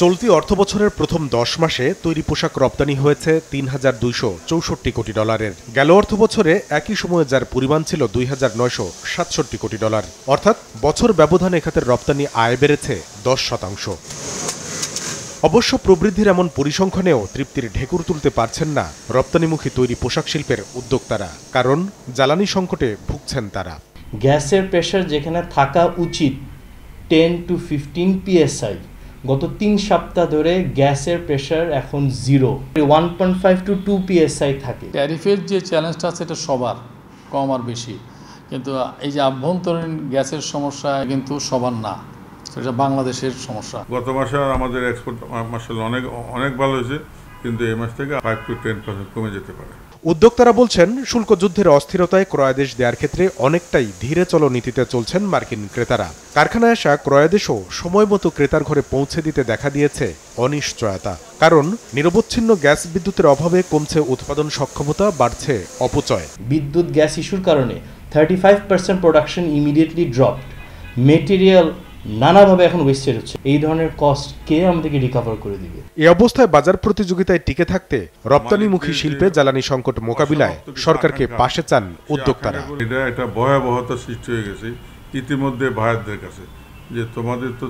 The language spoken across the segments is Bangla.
চলতি অর্থবছরের প্রথম 10 মাসে তৈরি পোশাক রপ্তানি হয়েছে $3,264 কোটি। গেল অর্থবছরে একই সময়ে যার পরিমাণ ছিল $2,967 কোটি। অর্থাৎ বছর ব্যবধানে এ খাতের রপ্তানি আয় বেড়েছে 10%। অবশ্য প্রবৃদ্ধির এমন পরিসংখ্যানেও তৃপ্তির ঢেকুর তুলতে পারছেন না রপ্তানিমুখী তৈরি পোশাক শিল্পের উদ্যোক্তারা, কারণ জ্বালানি সংকটে ভুগছেন তারা। গ্যাসের প্রেশার যেখানে থাকা উচিত 10 to 15 psi, গত 3 সপ্তাহ ধরে গ্যাসের প্রেশার এখন 0, 1.5 to 2 psi থাকে। ট্যারিফের যে চ্যালেঞ্জটা আছে এটা সবার, কম আর বেশি, কিন্তু এই যে আভ্যন্তরীণ গ্যাসের সমস্যা কিন্তু সবার না, সেটা বাংলাদেশের সমস্যা। গত মাসে আমাদের এক্সপোর্ট মাসাল্লাহ অনেক ভালো হয়েছে, কিন্তু এই মাস থেকে 5 to 10% কমে যেতে পারে। উদ্যোক্তারা বলছেন, শুল্ক যুদ্ধের অস্থিরতায় ক্রয়াদেশ দেওয়ার ক্ষেত্রে অনেকটাই ধীরে চলো নীতিতে চলছেন মার্কিন ক্রেতারা। কারখানায় আসা ক্রয়াদেশও সময় মতো ক্রেতার ঘরে পৌঁছে দিতে দেখা দিয়েছে অনিশ্চয়তা, কারণ নিরবচ্ছিন্ন গ্যাস বিদ্যুতের অভাবে কমছে উৎপাদন সক্ষমতা, বাড়ছে অপচয়। বিদ্যুৎ গ্যাস ইস্যুর কারণে 35% প্রোডাকশন ইমিডিয়েটলি ড্রপড, মেটেরিয়াল নানাভাবে এখন ওয়েস্টেড হচ্ছে। এই ধরনের কস্ট কে আমাদেরকে রিকভার করে দিবে? এই অবস্থায় বাজার প্রতিযোগিতায় টিকে থাকতে রপ্তানিমুখী শিল্পে জ্বালানি সংকট মোকাবিলায় সরকারকে পাশে চান উদ্যোক্তারা। এটা ভয়াবহতা সৃষ্টি হয়ে গেছে ইতিমধ্যে ভাইয়াদের কাছে, যে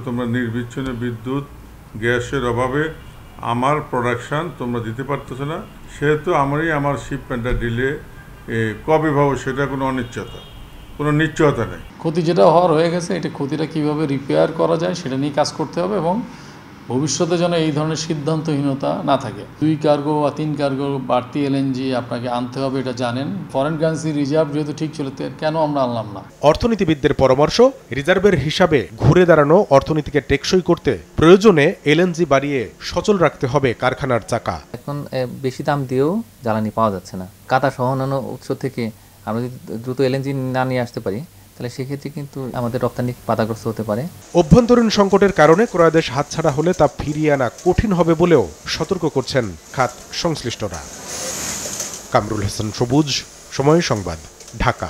তোমরা নির্বিচ্ছিন্ন বিদ্যুৎ গ্যাসের অভাবে আমার প্রোডাকশন তোমরা দিতে পারতেছো না, সেহেতু আমার শিপমেন্টটা ডিলে কবে ভাবো, সেটা কোনো নিশ্চয়তা নেই। ক্ষতি যেটা হওয়ার হয়ে গেছে, এটা ক্ষতিটা কিভাবে রিপেয়ার করা যায় সেটা নিয়ে কাজ করতে হবে, এবং ভবিষ্যতে যেন এই ধরনের সিদ্ধান্তহীনতা না থাকে। 2 কার্গো বা 3 কার্গো বাড়তি এলএনজি আপনাকে আনতে হবে, এটা জানেন। ফরেন কারেন্সি রিজার্ভ যেহেতু ঠিক ছিল, কেন আমরা আনলাম না? অর্থনীতিবিদদের পরামর্শ, রিজার্ভের হিসাবে ঘুরে দাঁড়ানো অর্থনীতিকে টেকসই করতে প্রয়োজনে এলএনজি বাড়িয়ে সচল রাখতে হবে কারখানার চাকা। এখন বেশি দাম দিয়েও জ্বালানি পাওয়া যাচ্ছে না। কাতা সহ অন্যান্য উৎস থেকে আমরা যদি দ্রুত এলএনজি না নিয়ে আসতে পারি, তাহলে সেক্ষেত্রে কিন্তু আমাদের রপ্তানি বাধাগ্রস্ত হতে পারে। অভ্যন্তরীণ সংকটের কারণে ক্রয়াদেশ হাতছাড়া হলে তা ফিরিয়ে আনা কঠিন হবে বলেও সতর্ক করছেন খাত সংশ্লিষ্টরা। কামরুল হাসান সবুজ, সময় সংবাদ, ঢাকা।